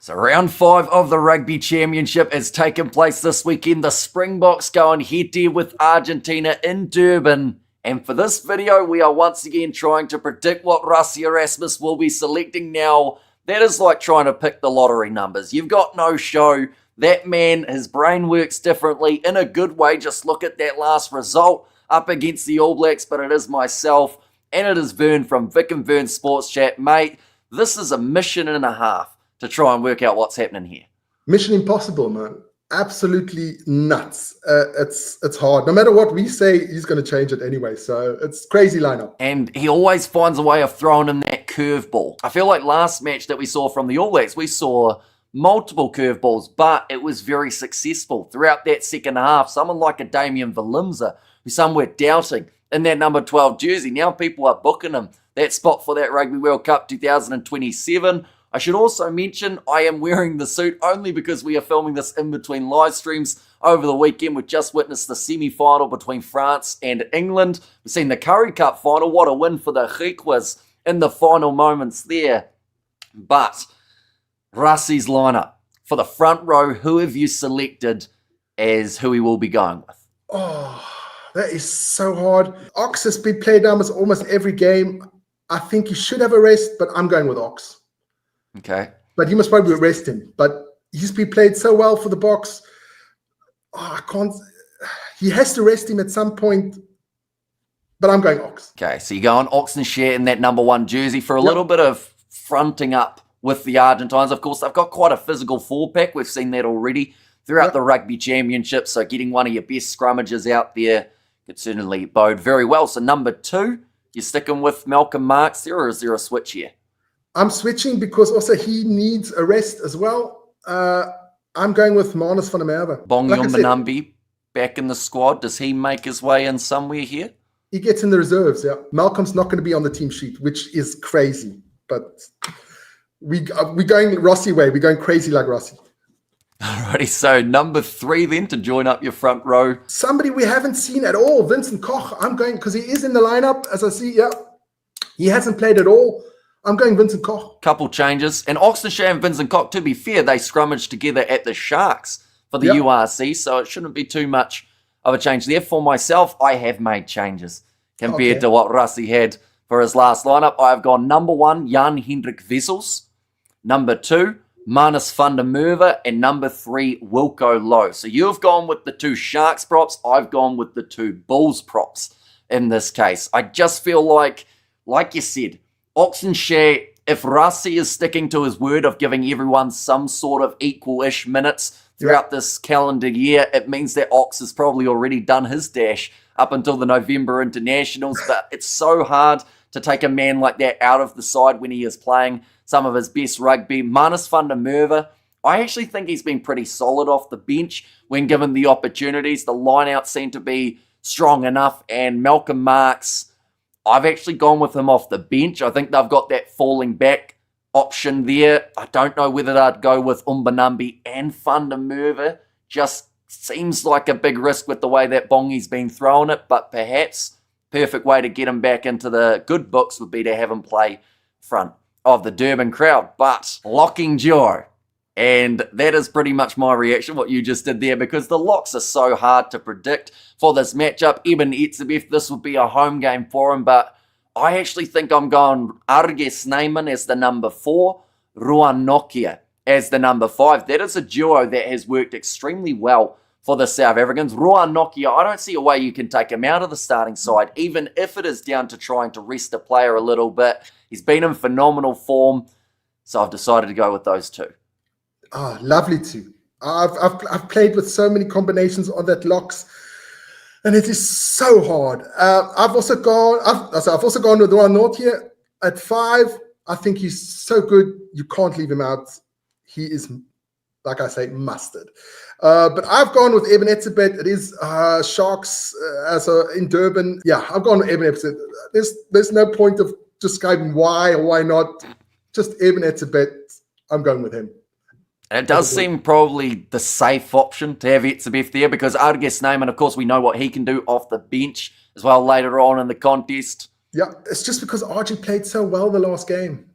So round 5 of the Rugby Championship has taken place this weekend. The Springboks going head-to-head with Argentina in Durban. And for this video, we are once again trying to predict what Rassie Erasmus will be selecting. Now, that is like trying to pick the lottery numbers. You've got no show. That man, his brain works differently in a good way. Just look at that last result up against the All Blacks. But it is myself and it is Vern from Vic and Vern Sports Chat. Mate, this is a mission and a half to try and work out what's happening here. Mission impossible, man. Absolutely nuts. It's hard. No matter what we say, he's going to change it anyway. So it's crazy lineup. And he always finds a way of throwing in that curveball. I feel like last match that we saw from the All Blacks, we saw multiple curveballs, but it was very successful throughout that second half. Someone like a Damian Valimza, who some were doubting in that number 12 jersey. Now people are booking him that spot for that Rugby World Cup 2027. I should also mention I am wearing the suit only because we are filming this in between live streams over the weekend. We've just witnessed the semi-final between France and England. We've seen the Curry Cup final. What a win for the Griquas in the final moments there. But Rassie's lineup for the front row, who have you selected as who he will be going with? Oh, that is so hard. Ox has been played almost every game. I think he should have a rest, but I'm going with Ox. Okay. But you must probably rest him. But he's been played so well for the Boks. Oh, I can't. He has to rest him at some point. But I'm going Ox. Okay, so you're going Ox and Share in that number 1 jersey for a little bit of fronting up with the Argentines. Of course, they've got quite a physical 4-pack. We've seen that already throughout the Rugby Championship. So getting one of your best scrummages out there could certainly bode very well. So number 2, you're sticking with Malcolm Marx there, or is there a switch here? I'm switching because also he needs a rest as well. I'm going with Manus van der Merwe. Bongi Mbonambi back in the squad. Does he make his way in somewhere here? He gets in the reserves, yeah. Malcolm's not going to be on the team sheet, which is crazy. But we're going Rossi way. We're going crazy like Rossi. Alrighty, so number 3 then to join up your front row. Somebody we haven't seen at all, Vincent Koch. I'm going, because he is in the lineup, as I see, yeah. He hasn't played at all. I'm going Vincent Koch. Couple changes. And Oxenshire and Vincent Koch, to be fair, they scrummaged together at the Sharks for the URC, so it shouldn't be too much of a change there. For myself, I have made changes compared to what Rassie had for his last lineup. I've gone number 1, Jan-Hendrik Wessels. Number 2, Manus van der Merwe. And number 3, Wilco Louw. So you've gone with the 2 Sharks props. I've gone with the 2 Bulls props in this case. I just feel like you said, Oxenshire, if Rassie is sticking to his word of giving everyone some sort of equal-ish minutes throughout this calendar year, it means that Ox has probably already done his dash up until the November internationals. But it's so hard to take a man like that out of the side when he is playing some of his best rugby. Manus van der Merwe, I actually think he's been pretty solid off the bench when given the opportunities. The line-outs seem to be strong enough, and Malcolm Marx, I've actually gone with him off the bench. I think they've got that falling back option there. I don't know whether I'd go with Mbonambi and van der Merwe. Just seems like a big risk with the way that Bongi's been throwing it, but perhaps perfect way to get him back into the good books would be to have him play front of the Durban crowd. But locking duo. And that is pretty much my reaction, what you just did there, because the locks are so hard to predict for this matchup. Eben Etzebeth, this would be a home game for him, but I actually think I'm going Arge Snyman as the number 4, Ruan Nokia as the number 5. That is a duo that has worked extremely well for the South Africans. Ruan Nokia, I don't see a way you can take him out of the starting side, even if it is down to trying to rest a player a little bit. He's been in phenomenal form, so I've decided to go with those 2. Oh, lovely too. I've played with so many combinations on that locks, and it is so hard. I've also gone with Ruan Nokia at 5. I think he's so good you can't leave him out. He is, like I say, mustard. But I've gone with Eben Etzebeth. It is Sharks in Durban. Yeah, I've gone with Eben Etzebeth. There's no point of describing why or why not. Just Eben Etzebeth. I'm going with him. It does seem probably the safe option to have Etzebeth there, because Arge Snyman, of course, we know what he can do off the bench as well later on in the contest. Yeah, it's just because Archie played so well the last game.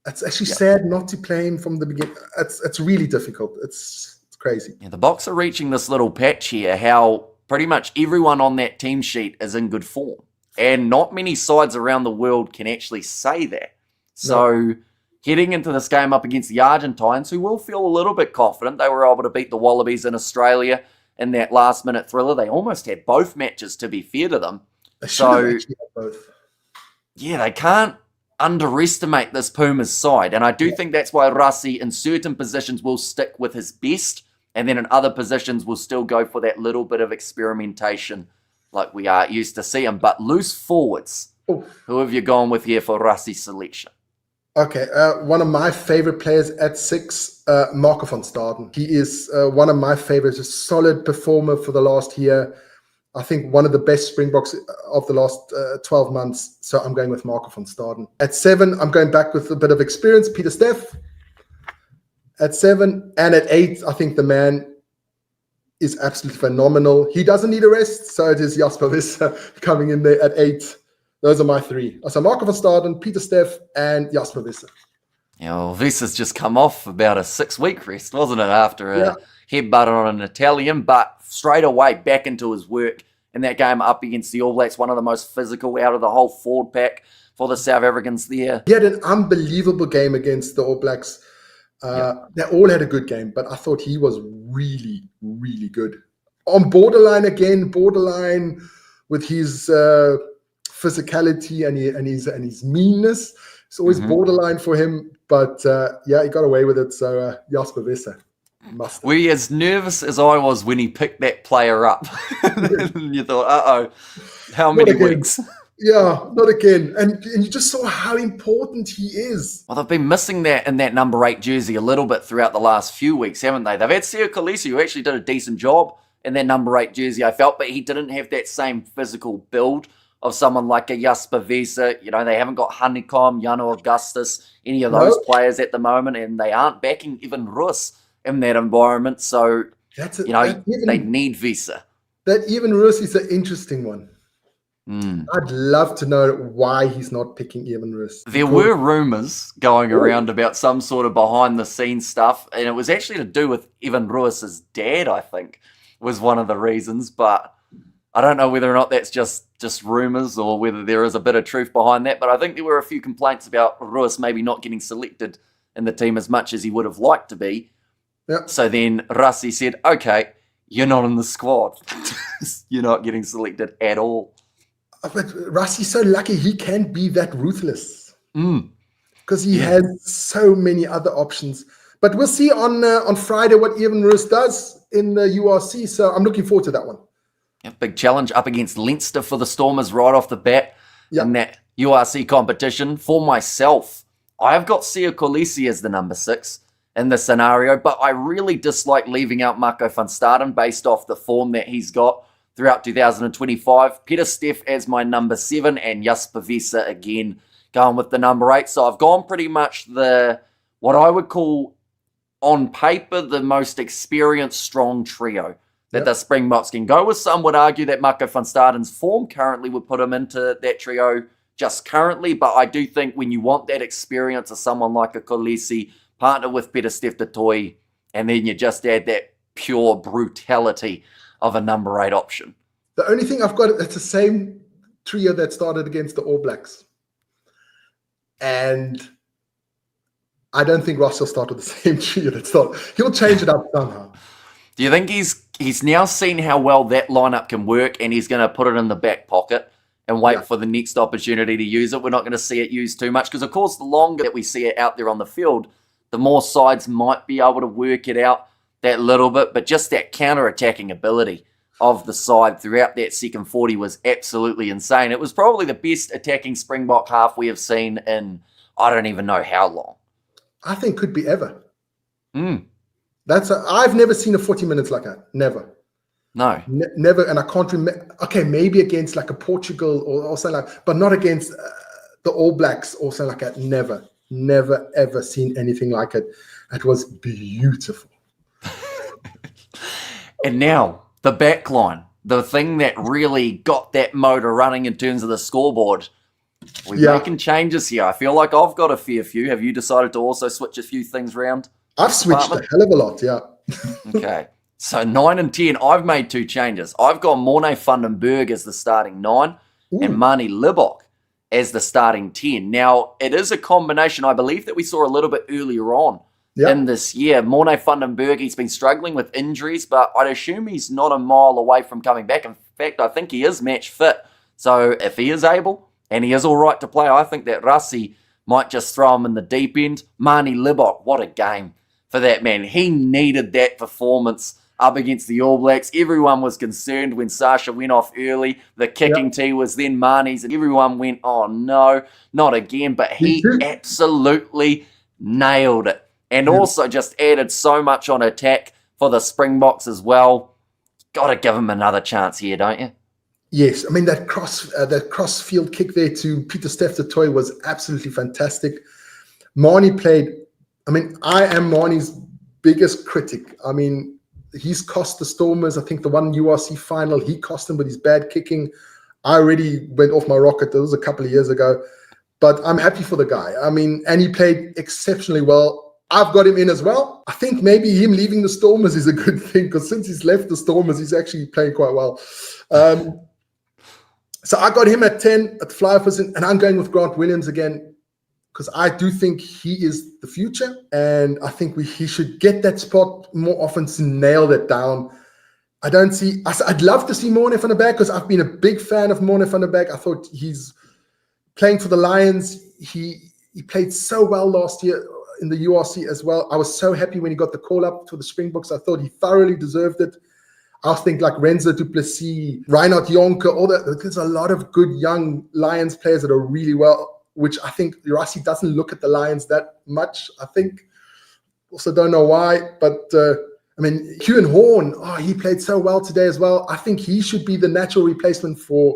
It's actually sad not to play him from the beginning. It's really difficult. It's crazy. Yeah, the Boks are reaching this little patch here, how pretty much everyone on that team sheet is in good form. And not many sides around the world can actually say that. So heading into this game up against the Argentines, who will feel a little bit confident, they were able to beat the Wallabies in Australia in that last-minute thriller. They almost had both matches, to be fair to them. They should have actually had both. Yeah, they can't underestimate this Pumas side. And I do think that's why Rassi in certain positions will stick with his best, and then in other positions will still go for that little bit of experimentation like we are used to seeing. But loose forwards, who have you gone with here for Rassi's selection? Okay, one of my favorite players at 6, Marco van Staden. He is one of my favorites, a solid performer for the last year. I think one of the best Springboks of the last 12 months. So I'm going with Marco van Staden. At 7, I'm going back with a bit of experience, Peter Steff. At 7, and at 8, I think the man is absolutely phenomenal. He doesn't need a rest, so it is Jasper Visser coming in there at 8. Those are my 3. So Marco van Staden, Peter Steff, and Jasper Visser. Yeah, well, Visser's just come off about a 6-week rest, wasn't it, after a headbutt on an Italian, but straight away back into his work in that game up against the All Blacks, one of the most physical out of the whole forward pack for the South Africans there. He had an unbelievable game against the All Blacks. They all had a good game, but I thought he was really, really good. On borderline with his physicality and his meanness. It's always borderline for him, but he got away with it. So Jasper Visser must have. Were you as nervous as I was when he picked that player up? And you thought, how many weeks? Yeah, not again. And you just saw how important he is. Well, they've been missing that in that number 8 jersey a little bit throughout the last few weeks, haven't they? They've had Seo Kolisi, who actually did a decent job in that number 8 jersey, I felt, but he didn't have that same physical build of someone like a Jasper Visser. You know, they haven't got Honeycomb, Jano Augustus, any of those players at the moment, and they aren't backing even Rus in that environment. So, they need Visser. That even Rus is an interesting one. I'd love to know why he's not picking Evan Rus. There were rumours going around about some sort of behind-the-scenes stuff, and it was actually to do with Evan Ruis's dad, I think, was one of the reasons. But I don't know whether or not that's just rumours or whether there is a bit of truth behind that. But I think there were a few complaints about Ruis maybe not getting selected in the team as much as he would have liked to be. Yep. So then Rassi said, okay, you're not in the squad. You're not getting selected at all. But Rassi's so lucky he can be that ruthless because he has so many other options. But we'll see on Friday what Evan Rus does in the URC. So I'm looking forward to that one. A big challenge up against Leinster for the Stormers right off the bat in that URC competition. For myself, I have got Seo Kolisi as the number 6 in this scenario, but I really dislike leaving out Marco van Staden based off the form that he's got throughout 2025. Peter Steff as my number 7 and Jasper Visser again going with the number 8. So I've gone pretty much what I would call on paper the most experienced strong trio that the Springboks can go with. Some would argue that Marco van Staden's form currently would put him into that trio just currently, but I do think when you want that experience of someone like a Kolisi, partner with Peter Steff du Toit, and then you just add that pure brutality of a number 8 option. The only thing I've got, it's the same trio that started against the All Blacks. And I don't think Ross will start with the same trio that started. He'll change it up somehow. Do you think he's now seen how well that lineup can work and he's going to put it in the back pocket and wait for the next opportunity to use it? We're not going to see it used too much because, of course, the longer that we see it out there on the field, the more sides might be able to work it out that little bit, but just that counter-attacking ability of the side throughout that second 40 was absolutely insane. It was probably the best attacking Springbok half we have seen in, I don't even know how long. I think could be ever. I've never seen a 40 minutes like that. Never. No. Never, and I can't remember. Okay, maybe against like a Portugal or something like, but not against the All Blacks or something like that. Never, ever seen anything like it. It was beautiful. And now, the back line, the thing that really got that motor running in terms of the scoreboard, We're making changes here. I feel like I've got a fair few. Have you decided to also switch a few things around? I've switched a hell of a lot, yeah. Okay. So 9 and 10, I've made 2 changes. I've got Morne van den Berg as the starting 9 and Mani Libbok as the starting 10. Now, it is a combination, I believe, that we saw a little bit earlier on in this year. Morne van den Berg, he's been struggling with injuries, but I'd assume he's not a mile away from coming back. In fact, I think he is match fit. So if he is able, and he is all right to play, I think that Rassi might just throw him in the deep end. Mani Libbok, what a game for that man. He needed that performance up against the All Blacks. Everyone was concerned when Sasha went off early. The kicking tee was then Mani's, and everyone went, oh no, not again. But he absolutely nailed it. And also just added so much on attack for the Springboks as well. Got to give him another chance here, don't you? Yes, I mean, that cross field kick there to Peter Steph du Toit was absolutely fantastic. Mani played, I mean, I am Mani's biggest critic. I mean, he's cost the Stormers, I think the one URC final, he cost them with his bad kicking. I already went off my rocket. That was a couple of years ago. But I'm happy for the guy. I mean, and he played exceptionally well. I've got him in as well. I think maybe him leaving the Stormers is a good thing, because since he's left the Stormers, he's actually playing quite well. So I got him at 10 at the fly position, and I'm going with Grant Williams again, because I do think he is the future, and I think he should get that spot more often to nail that down. I'd love to see Morne van den Berg, because I've been a big fan of Morne van den Berg. I thought he's playing for the Lions. He played so well last year in the URC as well. I was so happy when he got the call up for the Springboks. I thought he thoroughly deserved it. I think like Renzo du Plessis, Reinhard Jonker, all that. There's a lot of good young Lions players that are really well, which I think Rassi doesn't look at the Lions that much, I think. Also don't know why, but I mean, Hugh Horn, he played so well today as well. I think he should be the natural replacement for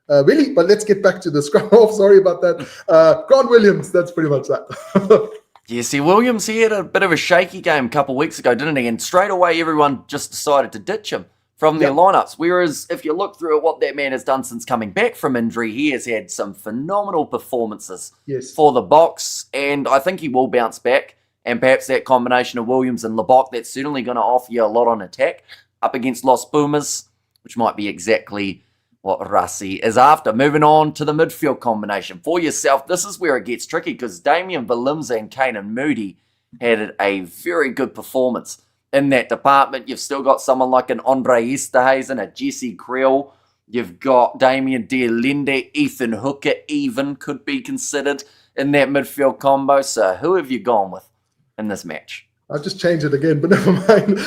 Willie, but let's get back to the scrum off. Sorry about that. Grant Williams, that's pretty much that. Yeah, see, Williams, he had a bit of a shaky game a couple of weeks ago, didn't he? And straight away, everyone just decided to ditch him from their lineups. Whereas if you look through at what that man has done since coming back from injury, he has had some phenomenal performances for the Boks, and I think he will bounce back. And perhaps that combination of Williams and Libbok, that's certainly going to offer you a lot on attack up against Los Pumas, which might be exactly what Rassi is after. Moving on to the midfield combination. For yourself, this is where it gets tricky, because Damian Valimza and Kainan Moody had a very good performance in that department. You've still got someone like an Andre Esterhuizen, a Jesse Creel. You've got Damien de Linde, Ethan Hooker even could be considered in that midfield combo. So who have you gone with in this match? I'll just change it again, but never mind.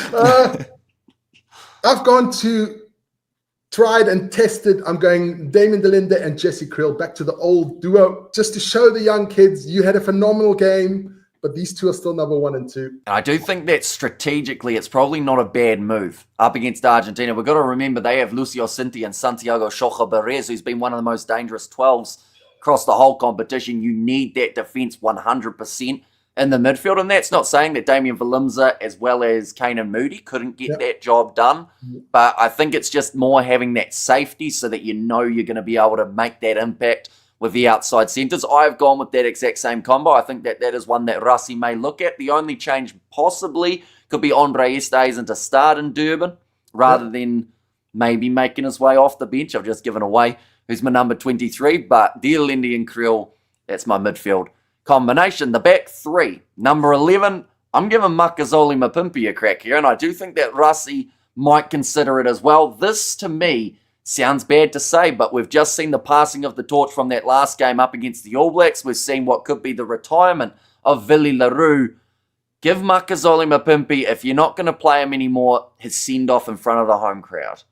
I've gone to tried and tested. I'm going Damien de Linde and Jesse Creel, back to the old duo, just to show the young kids you had a phenomenal game, but these two are still number 1 and 2. I do think that strategically it's probably not a bad move up against Argentina. We've got to remember they have Lucio Cinti and Santiago Xocha Perez, who's been one of the most dangerous 12s across the whole competition. You need that defense 100% in the midfield, and that's not saying that Damian Valimza as well as Kainan Moody couldn't get that job done, but I think it's just more having that safety so that you know you're going to be able to make that impact with the outside centres. I've gone with that exact same combo. I think that is one that Rassi may look at. The only change possibly could be Andre Esterhuizen to start in Durban rather than maybe making his way off the bench. I've just given away who's my number 23, but De Linde and Creel, that's my midfield combination. The back 3, number 11, I'm giving Makazole Mapimpi a crack here, and I do think that Rassi might consider it as well. This, to me, sounds bad to say, but we've just seen the passing of the torch from that last game up against the All Blacks. We've seen what could be the retirement of Willie LaRue. Give Makazole Mapimpi, if you're not going to play him anymore, his send-off in front of the home crowd.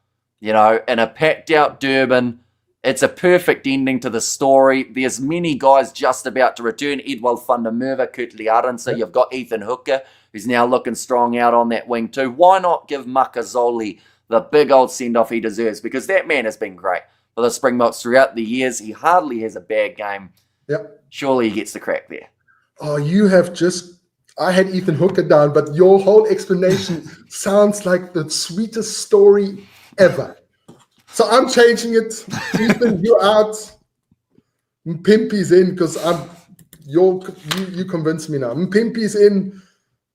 You know, in a packed-out Durban, it's a perfect ending to the story. There's many guys just about to return. Edwald van der Merwe, Kurt Arendse. You've got Ethan Hooker, who's now looking strong out on that wing too. Why not give Makazole the big old send-off he deserves? Because that man has been great for the Springboks throughout the years. He hardly has a bad game. Yep. Surely he gets the crack there. Oh, you have just... I had Ethan Hooker down, but your whole explanation sounds like the sweetest story ever. So I'm changing it. Ethan, you're out. Mpimpi's in because you convinced me now. Mpimpi's in.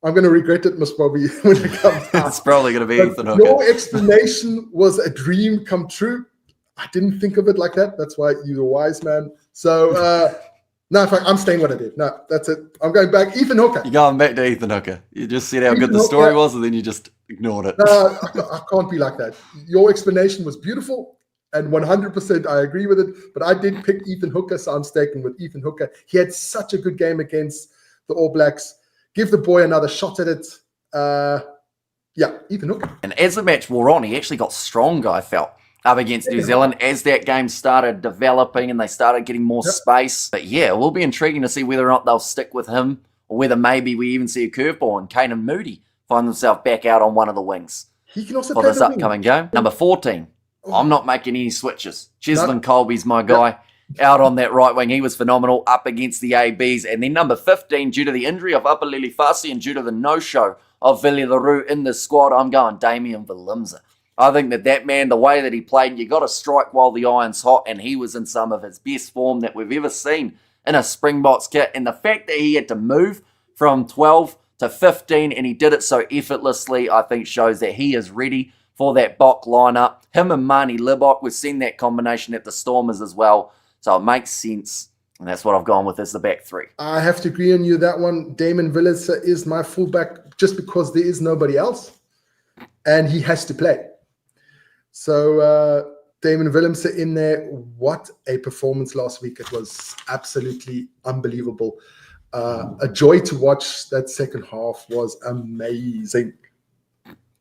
I'm going to regret it, Miss Bobby, when it comes out. It's probably going to be Ethan Hooker. Your explanation was a dream come true. I didn't think of it like that. That's why you're a wise man. So, no, in fact, I'm staying what I did. No, that's it. I'm going back. Ethan Hooker. You're going back to Ethan Hooker. You just said how good the story was, and then you just ignored it. No, I can't be like that. Your explanation was beautiful, and 100% I agree with it. But I did pick Ethan Hooker, so I'm sticking with Ethan Hooker. He had such a good game against the All Blacks. Give the boy another shot at it. Ethan Hooker. And as the match wore on, he actually got stronger, I felt, up against New Zealand as that game started developing and they started getting more space. But yeah, it will be intriguing to see whether or not they'll stick with him or whether maybe we even see a curveball and Kane and Moody find themselves back out on one of the wings He can also for play this the upcoming game. Number 14. I'm not making any switches. Cheslin No. Colby's my guy. Out on that right wing, he was phenomenal up against the ABs. And then number 15, due to the injury of Apalili Fasi and due to the no-show of Villy Leroux in the squad, I'm going Damian Willemse. I think that man, the way that he played, you got to strike while the iron's hot, and he was in some of his best form that we've ever seen in a Springboks kit. And the fact that he had to move from 12 to 15, and he did it so effortlessly, I think shows that he is ready for that Bok lineup. Him and Marnie Libok, we've seen that combination at the Stormers as well. So it makes sense, and that's what I've gone with as the back three. I have to agree on you that one. Damon Willemse is my fullback just because there is nobody else, and he has to play. So Damon Willemse in there. What a performance last week. It was absolutely unbelievable. A joy to watch. That second half was amazing.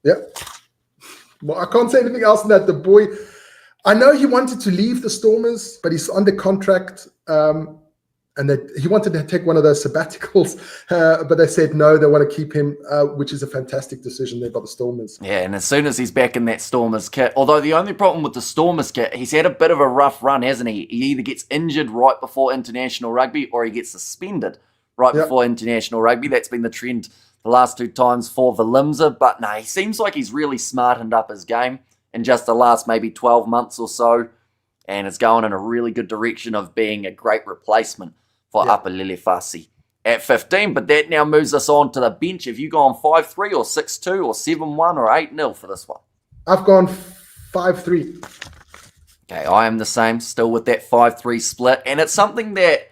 Yeah. Well, I can't say anything else than that. The boy... I know he wanted to leave the Stormers, but he's under contract, and that he wanted to take one of those sabbaticals, but they said no, they want to keep him, which is a fantastic decision there by the Stormers. Yeah, and as soon as he's back in that Stormers kit, although the only problem with the Stormers kit, he's had a bit of a rough run, hasn't he? He either gets injured right before international rugby or he gets suspended right before international rugby. That's been the trend the last two times for Willemse, but no, he seems like he's really smartened up his game in just the last maybe 12 months or so, and it's going in a really good direction of being a great replacement for Apalili Fasi at 15. But that now moves us on to the bench. Have you gone 5-3 or 6-2 or 7-1 or 8-0 for this one? I've gone 5-3. Okay, I am the same, still with that 5-3 split, and it's something that,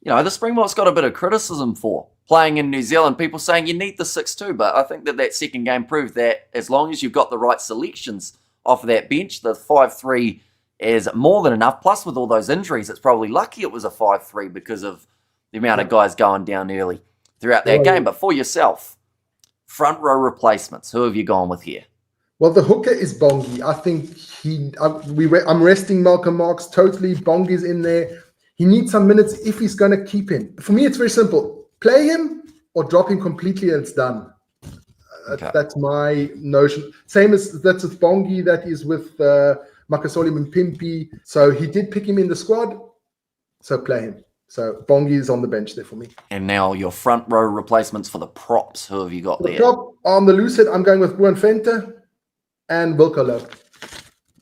you know, the Springboks got a bit of criticism for. Playing in New Zealand, people saying you need the 6-2, but I think that second game proved that as long as you've got the right selections off of that bench, the 5-3 is more than enough. Plus, with all those injuries, it's probably lucky it was a 5-3 because of the amount of guys going down early throughout that game. But for yourself, front row replacements, who have you gone with here? Well, the hooker is Bongi. I think I'm resting Malcolm Marx totally. Bongi's in there. He needs some minutes if he's going to keep him. For me, it's very simple. Play him or drop him completely and it's done. Okay. That's my notion. Same as that's with Bongi, that is with Makasole Mpimpi. So he did pick him in the squad, so play him. So Bongi is on the bench there for me. And now your front row replacements for the props. Who have you got there? The prop on the loose head, I'm going with Buan Fente and Wilco Low.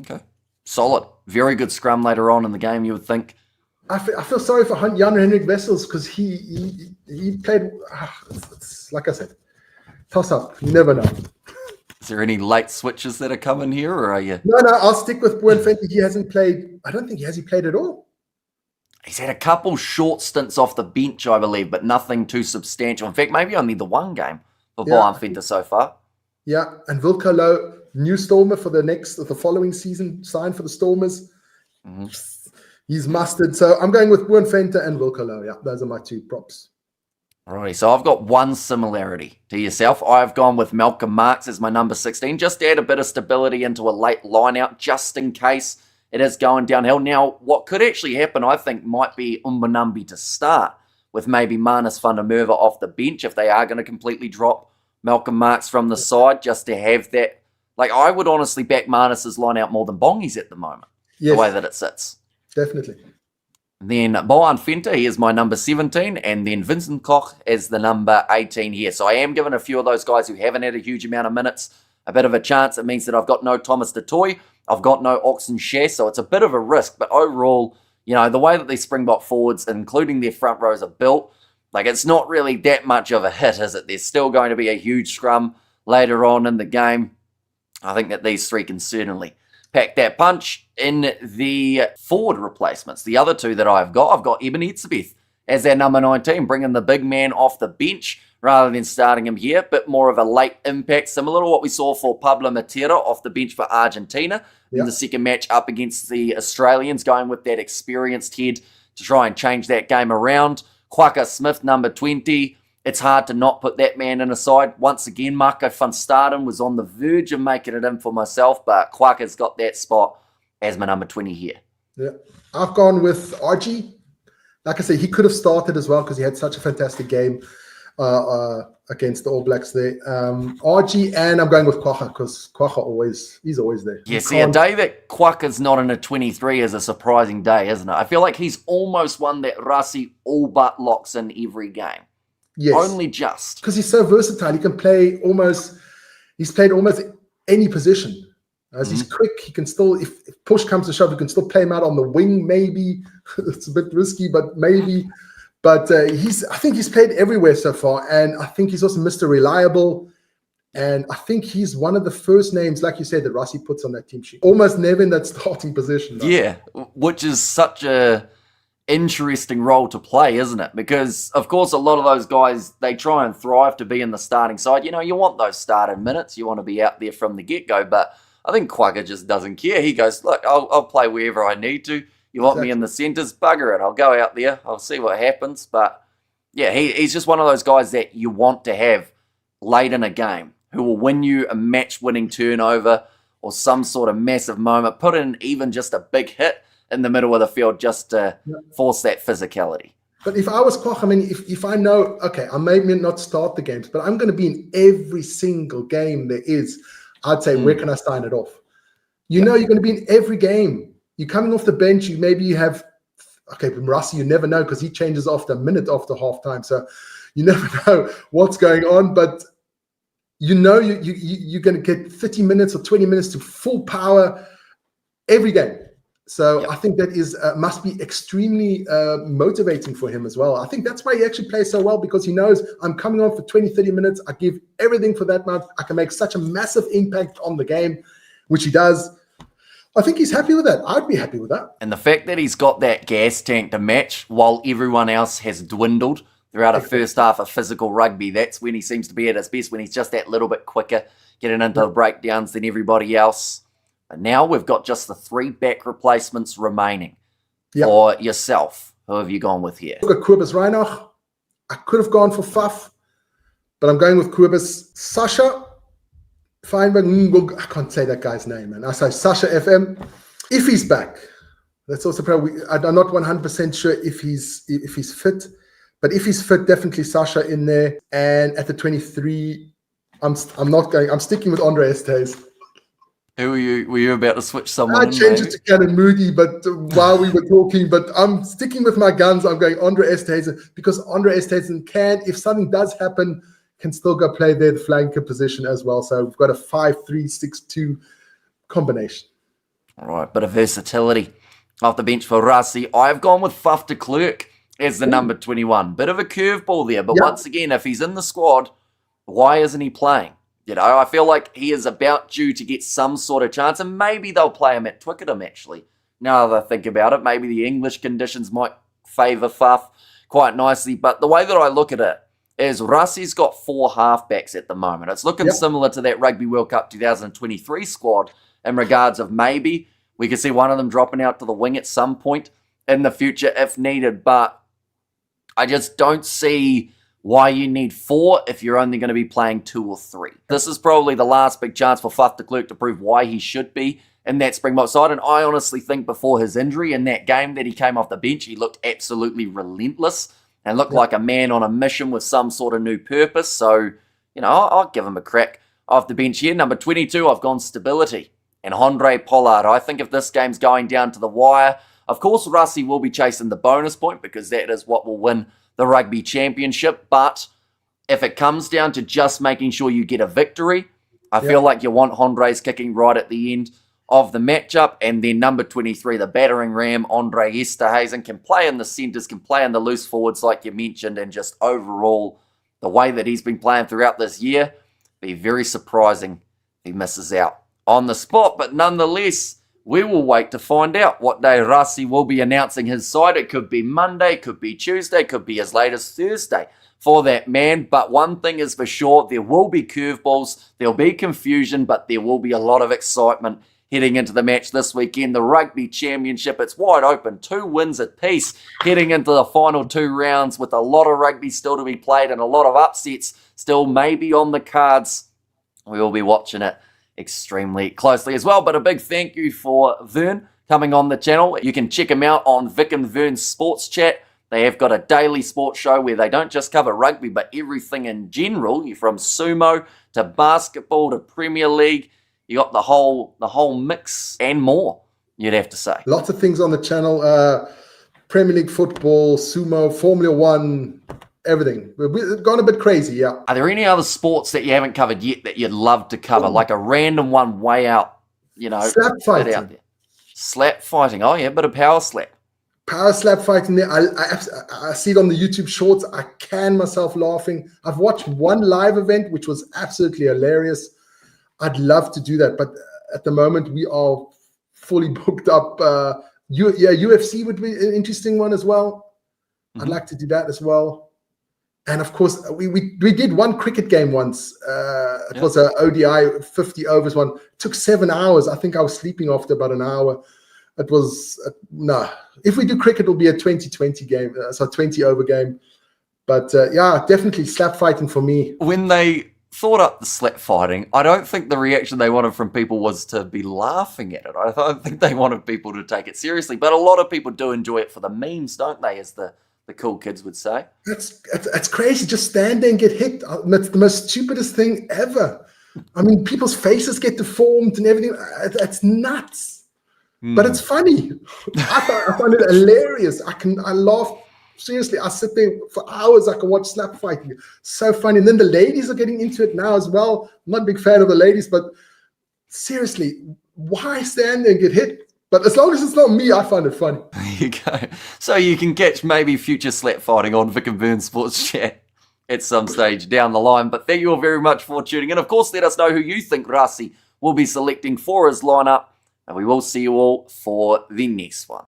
Okay. Solid. Very good scrum later on in the game, you would think. I feel sorry for Jan-Henrik Wessels because he played, it's like I said, toss up. You never know. Is there any late switches that are coming here, or are you? No, I'll stick with Buan Fente. He hasn't played. I don't think he played at all. He's had a couple short stints off the bench, I believe, but nothing too substantial. In fact, maybe only the one game for Buan Fente so far. Yeah, and Wilco Low, new Stormer for the following season, signed for the Stormers. Mm-hmm. He's mustard. So I'm going with Buan Fente and Wilco Low. Yeah, those are my two props. Alrighty, so I've got one similarity to yourself. I've gone with Malcolm Marx as my number 16, just to add a bit of stability into a late line-out, just in case it is going downhill. Now, what could actually happen, I think, might be Umbanambi to start, with maybe Manus van der Merwe off the bench if they are going to completely drop Malcolm Marx from the side, just to have that. Like, I would honestly back Manus's line-out more than Bongi's at the moment, the way that it sits. Definitely. Then Buan Fente, he is my number 17, and then Vincent Koch is the number 18 here. So I am giving a few of those guys who haven't had a huge amount of minutes a bit of a chance. It means that I've got no Thomas du Toit, I've got no Oxen Share, so it's a bit of a risk. But overall, You know, the way that these Springbok forwards, including their front rows, are built, like, it's not really that much of a hit, is it? There's still going to be a huge scrum later on in the game. I think that these three can certainly pack that punch. In the forward replacements, the other two that I've got Ebenezer as their number 19, bringing the big man off the bench rather than starting him here. Bit more of a late impact, similar to what we saw for Pablo Matera off the bench for Argentina in the second match up against the Australians, going with that experienced head to try and change that game around. Quaka Smith, number 20. It's hard to not put that man in a side. Once again, Marco van Staden was on the verge of making it in for myself, but Quaka's got that spot as my number 20 here. Yeah, I've gone with RG. Like I say, he could have started as well because he had such a fantastic game against the All Blacks there. RG, and I'm going with Quaka because Quaka he's always there. Yeah, see, a day that Quaka's not in a 23 is a surprising day, isn't it? I feel like he's almost one that Rassie all but locks in every game. Yes. Only just. Because he's so versatile. He can play he's played almost any position. As he's quick, he can still, if push comes to shove, you can still play him out on the wing, maybe. It's a bit risky, but maybe. But I think he's played everywhere so far. And I think he's also Mr. Reliable. And I think he's one of the first names, like you said, that Rassie puts on that team sheet. Almost never in that starting position. Though. Yeah, which is such a interesting role to play, isn't it? Because, of course, a lot of those guys, they try and thrive to be in the starting side. You know, you want those starting minutes. You want to be out there from the get-go. But I think Quagga just doesn't care. He goes, look, I'll play wherever I need to. You want me in the centres? Bugger it. I'll go out there. I'll see what happens. But, yeah, he's just one of those guys that you want to have late in a game who will win you a match-winning turnover or some sort of massive moment. Put in even just a big hit in the middle of the field just to force that physicality. But if I was Koch, I mean, if I know, okay, I may not start the games, but I'm going to be in every single game there is, I'd say, where can I sign it off? You know you're going to be in every game. You're coming off the bench, you have, okay, from Rassie, you never know because he changes after a minute after halftime. So you never know what's going on, but you know you're going to get 30 minutes or 20 minutes to full power every game. So I think that is must be extremely motivating for him as well. I think that's why he actually plays so well, because he knows I'm coming on for 20, 30 minutes. I give everything for that month. I can make such a massive impact on the game, which he does. I think he's happy with that. I'd be happy with that. And the fact that he's got that gas tank to match while everyone else has dwindled throughout a first half of physical rugby, that's when he seems to be at his best, when he's just that little bit quicker, getting into the breakdowns than everybody else. And now we've got just the 3 back replacements remaining for yourself. Who have you gone with here? I've got Kobus Reinach. I could have gone for Faf, but I'm going with Kobus. Sasha Feinberg. I can't say that guy's name, man. I say Sasha FM. If he's back, that's also probably. I'm not 100% sure if he's fit, but if he's fit, definitely Sasha in there. And at the 23, I'm not going. I'm sticking with Andre Estes. Who were you about to switch someone? I changed it to Cannon Moody, but while we were talking, but I'm sticking with my guns. I'm going Andre Estesen because Andre Estesen can, if something does happen, can still go play there, the flanker position as well. So we've got a 5-3-6-2 combination. All right, bit of versatility off the bench for Rassie. I've gone with Faf de Klerk as the number 21. Bit of a curveball there, but once again, if he's in the squad, why isn't he playing? You know, I feel like he is about due to get some sort of chance, and maybe they'll play him at Twickenham, actually. Now that I think about it, maybe the English conditions might favour Faf quite nicely, but the way that I look at it is Rassie's got 4 halfbacks at the moment. It's looking similar to that Rugby World Cup 2023 squad in regards of maybe we could see one of them dropping out to the wing at some point in the future if needed, but I just don't see why you need 4 if you're only going to be playing 2 or 3. This is probably the last big chance for Faf de Klerk to prove why he should be in that Springbok side. And I honestly think before his injury in that game that he came off the bench, he looked absolutely relentless and looked like a man on a mission with some sort of new purpose. So, you know, I'll give him a crack off the bench here. Number 22, I've gone stability. And Andre Pollard, I think if this game's going down to the wire, of course Rassie will be chasing the bonus point because that is what will win the Rugby Championship, but if it comes down to just making sure you get a victory, I feel like you want Andre's kicking right at the end of the matchup. And then number 23, the battering ram, Andre Esterhazen, can play in the centres, can play in the loose forwards like you mentioned, and just overall, the way that he's been playing throughout this year, be very surprising if he misses out on the spot. But nonetheless, we will wait to find out what day Rassi will be announcing his side. It could be Monday, could be Tuesday, could be as late as Thursday for that man. But one thing is for sure, there will be curveballs, there'll be confusion, but there will be a lot of excitement heading into the match this weekend. The Rugby Championship, it's wide open. 2 wins apiece heading into the final 2 rounds with a lot of rugby still to be played and a lot of upsets still maybe on the cards. We will be watching it extremely closely as well. But a big thank you for Vern coming on the channel. You can check him out on Vic and Vern's Sports Chat. They have got a daily sports show where they don't just cover rugby, but everything in general. You're from sumo to basketball to Premier League. You got the whole mix and more, you'd have to say. Lots of things on the channel. Premier League football, sumo, Formula One, everything. We've gone a bit crazy, yeah. Are there any other sports that you haven't covered yet that you'd love to cover? Like a random one way out, Slap fighting. Out there. Slap fighting. Oh, yeah, bit of power slap. Power slap fighting there. I see it on the YouTube shorts. I can myself laughing. I've watched one live event, which was absolutely hilarious. I'd love to do that, but at the moment we are fully booked up. UFC would be an interesting one as well. I'd like to do that as well. And of course, we did one cricket game once. It was an ODI 50 overs one. It took 7 hours. I think I was sleeping after about an hour. It was no. If we do cricket, it'll be a 20-20 game, so a 20 over game. But yeah, definitely slap fighting for me. When they thought up the slap fighting, I don't think the reaction they wanted from people was to be laughing at it. I don't think they wanted people to take it seriously. But a lot of people do enjoy it for the memes, don't they, as the cool kids would say. That's crazy. Just stand there and get hit. That's the most stupidest thing ever. I mean, people's faces get deformed and everything. It's nuts. But it's funny. I find it hilarious. I laugh. Seriously, I sit there for hours. I can watch slap fighting. So funny. And then the ladies are getting into it now as well. I'm not a big fan of the ladies, but seriously, why stand there and get hit? But as long as it's not me, I find it funny. There you go. So you can catch maybe future slap fighting on Vic and Vern Sports Chat at some stage down the line. But thank you all very much for tuning in. Of course, let us know who you think Rassi will be selecting for his lineup. And we will see you all for the next one.